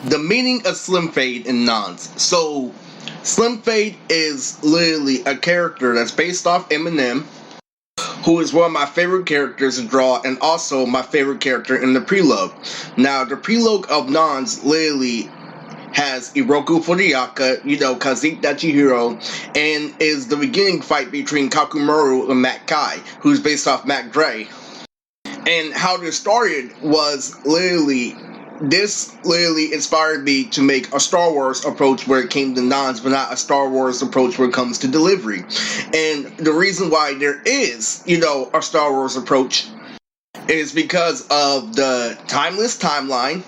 The meaning of Slimfade in Nonz. So, Slimfade is literally a character that's based off Eminem, who is one of my favorite characters to draw, and also my favorite character in the prelogue. Now, the prelogue of Nonz literally has Iroku Fudayaka, Kazik Dachihiro, and is the beginning fight between Kakumaru and Matt Kai, who's based off Mac Dre. And how this started was this literally inspired me to make a Star Wars approach where it came to Nonz, but not a Star Wars approach where it comes to delivery. And the reason why there is, a Star Wars approach is because of the timeless timeline,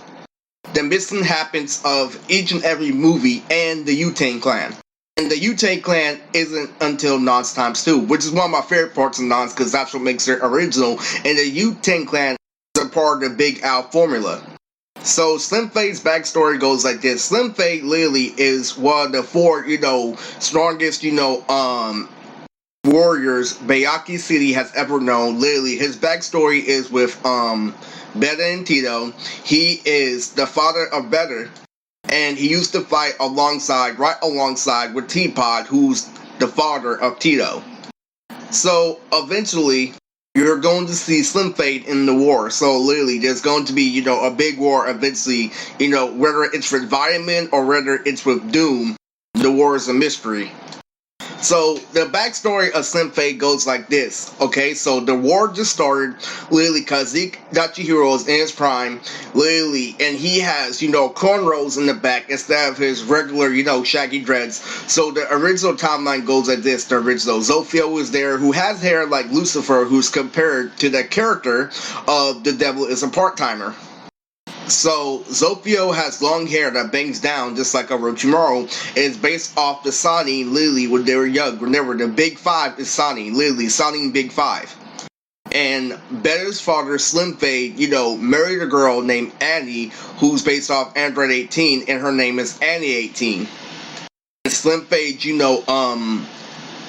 the missing happens of each and every movie, and the Wu-Tang Clan. And the Wu-Tang Clan isn't until Nonz times 2, which is one of my favorite parts of Nonz because that's what makes it original. And the Wu-Tang Clan is a part of the Big Al formula. So Slimfade's backstory goes like this. Slimfade literally is one of the four, strongest, warriors Bayaki City has ever known. Literally, his backstory is with Beta and Tito. He is the father of Beta, and he used to fight right alongside with T-Pod, who's the father of Tito. So eventually, you're going to see Slimfade in the war. So literally, there's going to be, a big war eventually, whether it's with Vitamin or whether it's with Doom, the war is a mystery. So the backstory of Slimfade goes like this, okay? So the war just started, literally, Kazik Dachihiro is in his prime, literally, and he has, cornrows in the back instead of his regular, shaggy dreads. So the original timeline goes like this. The original Zofio is there, who has hair like Lucifer, who's compared to the character of The Devil is a Part-Timer. So, Zofio has long hair that bangs down just like Orochimaru. It's based off the Sani literally when they were young. Remember, the Big Five is Sani, literally, Sani Big Five. And Beta's father, Slimfade, married a girl named Annie, who's based off Android 18, and her name is Annie 18. And Slimfade,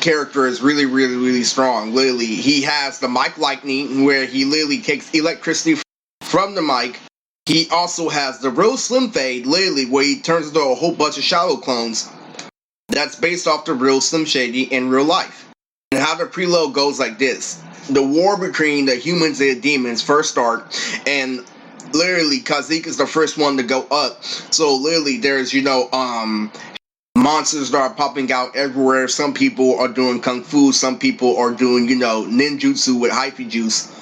character is really, really, really strong. Literally, he has the mic lightning, where he literally takes electricity from the mic. He also has the real Slimfade, literally, where he turns into a whole bunch of Shadow clones. That's based off the real Slim Shady in real life. And how the preload goes like this. The war between the humans and the demons first start, and literally, Kazik is the first one to go up. So literally, there's, monsters that are popping out everywhere. Some people are doing kung fu, some people are doing, ninjutsu with hyphy juice.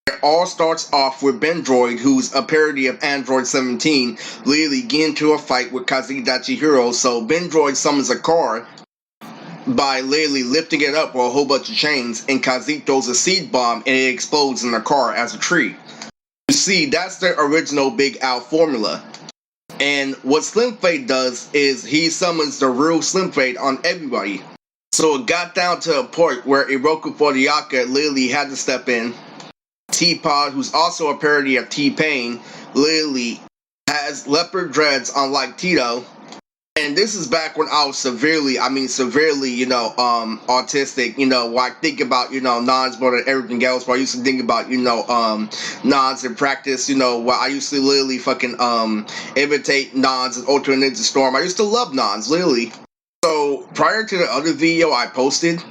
It all starts off with Bendroid, who's a parody of Android 17, literally getting into a fight with Kazik Dachihiro. So Bendroid summons a car by literally lifting it up with a whole bunch of chains, and Kazik throws a seed bomb and it explodes in the car as a tree. You see, that's the original Big Al formula. And what Slimfade does is he summons the real Slimfade on everybody. So it got down to a point where Iroku Fudayaka literally had to step in. T-Pod, who's also a parody of T-Pain, literally has leopard dreads unlike Tito. And this is back when I was severely, autistic, when I think about, Nonz more than everything else, but I used to think about, Nonz in practice, I used to literally fucking, imitate Nonz and Ultra Ninja Storm. I used to love Nonz, literally. So, prior to the other video I posted,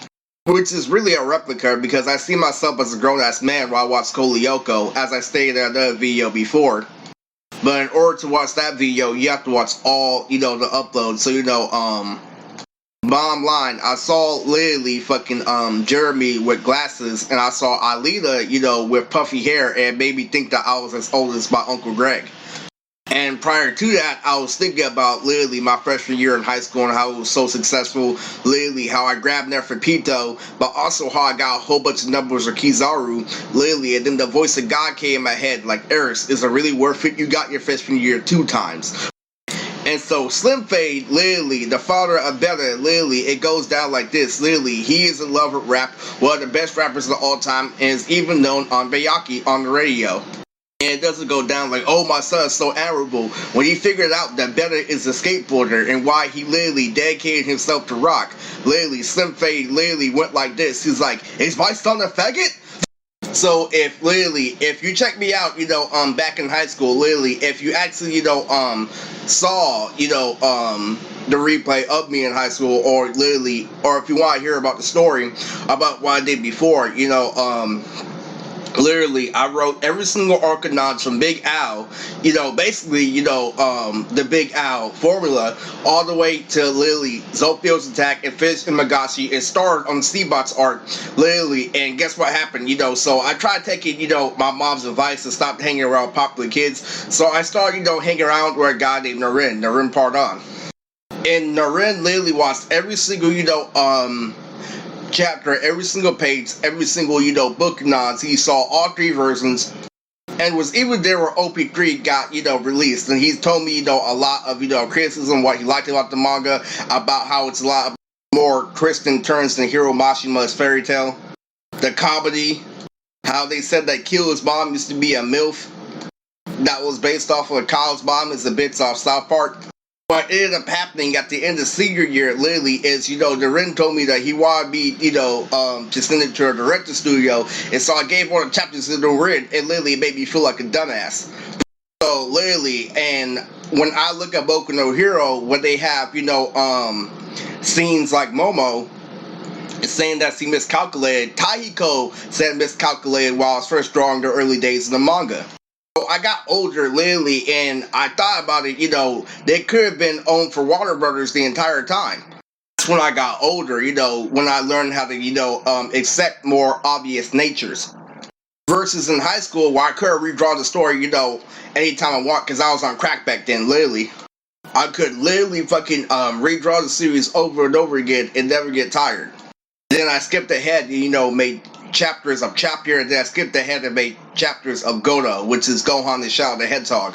which is really a replica because I see myself as a grown-ass man while I watch Koliyoko, as I stated in another video before. But in order to watch that video, you have to watch all, the uploads. So, bottom line, I saw literally fucking, Jeremy with glasses, and I saw Alita, with puffy hair, and it made me think that I was as old as my Uncle Greg. And prior to that, I was thinking about literally my freshman year in high school and how it was so successful, literally how I grabbed Nefertito, but also how I got a whole bunch of numbers of Kizaru, literally, and then the voice of God came in my head, like, Eris, is it really worth it? You got your freshman year 2 times. And so Slimfade, literally, the father of Beta, literally, it goes down like this. Literally, he is in love with rap, one of the best rappers of all time, and is even known on Bayaki on the radio. And it doesn't go down like, oh, my son is so admirable. When he figured out that Beta is a skateboarder and why he literally dedicated himself to rock, literally, Slimfade literally went like this. He's like, is my son a faggot? So if you check me out, back in high school, literally, if you actually, saw, the replay of me in high school, or literally, or if you want to hear about the story about what I did before, literally, I wrote every single arc of Nonz from Big Al, basically, the Big Al formula, all the way to literally Zofio's attack and Fish and Magashi. It started on Steebot's arc, literally, and guess what happened, so I tried taking, my mom's advice and stopped hanging around popular kids, so I started, hanging around with a guy named Naren Pardon. And Naren literally watched every single, chapter, every single page, every single, book Nonz. He saw all three versions and was even there where OP3 got, released. And he's told me, a lot of, criticism, what he liked about the manga, about how it's a lot more twists and turns than Hiro Mashima's fairy tale. The comedy, how they said that Killa's mom used to be a MILF that was based off of Kyle's mom is the bits off South Park. What ended up happening at the end of senior year, literally, is, Naren told me that he wanted me, to send it to a director studio, and so I gave one of the chapters to Naren, and literally made me feel like a dumbass. So, literally, and when I look at Boku no Hero, when they have, scenes like Momo, saying that she miscalculated, Tahiko said miscalculated while I was first drawing the early days of the manga. I got older, literally, and I thought about it, they could have been owned for Warner Brothers the entire time. That's when I got older, when I learned how to, accept more obvious natures. Versus in high school, where I could redraw the story, anytime I want, because I was on crack back then, literally. I could literally fucking redraw the series over and over again and never get tired. Then I skipped ahead, made chapters of Chapter, and then I skipped ahead and made chapters of Godo, which is Gohan the Shadow the Hedgehog.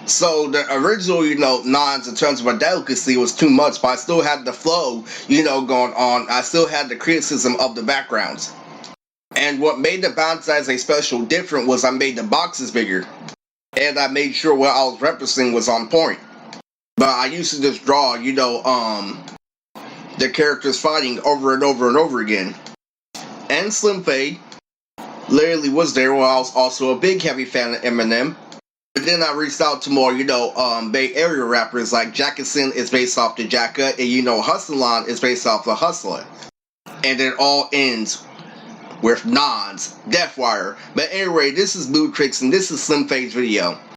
So the original, Nonz in terms of a delicacy was too much, but I still had the flow, going on. I still had the criticism of the backgrounds. And what made the Banzai special different was I made the boxes bigger. And I made sure what I was referencing was on point. But I used to just draw, the characters fighting over and over and over again. And Slimfade literally was there while I was also a big heavy fan of Eminem. But then I reached out to more, Bay Area rappers like Jackson is based off the Jacka, and Hustleon is based off the Hustler. And it all ends with Nonz, Deathwire. But anyway, this is Blue Tricks and this is Slimfade's video.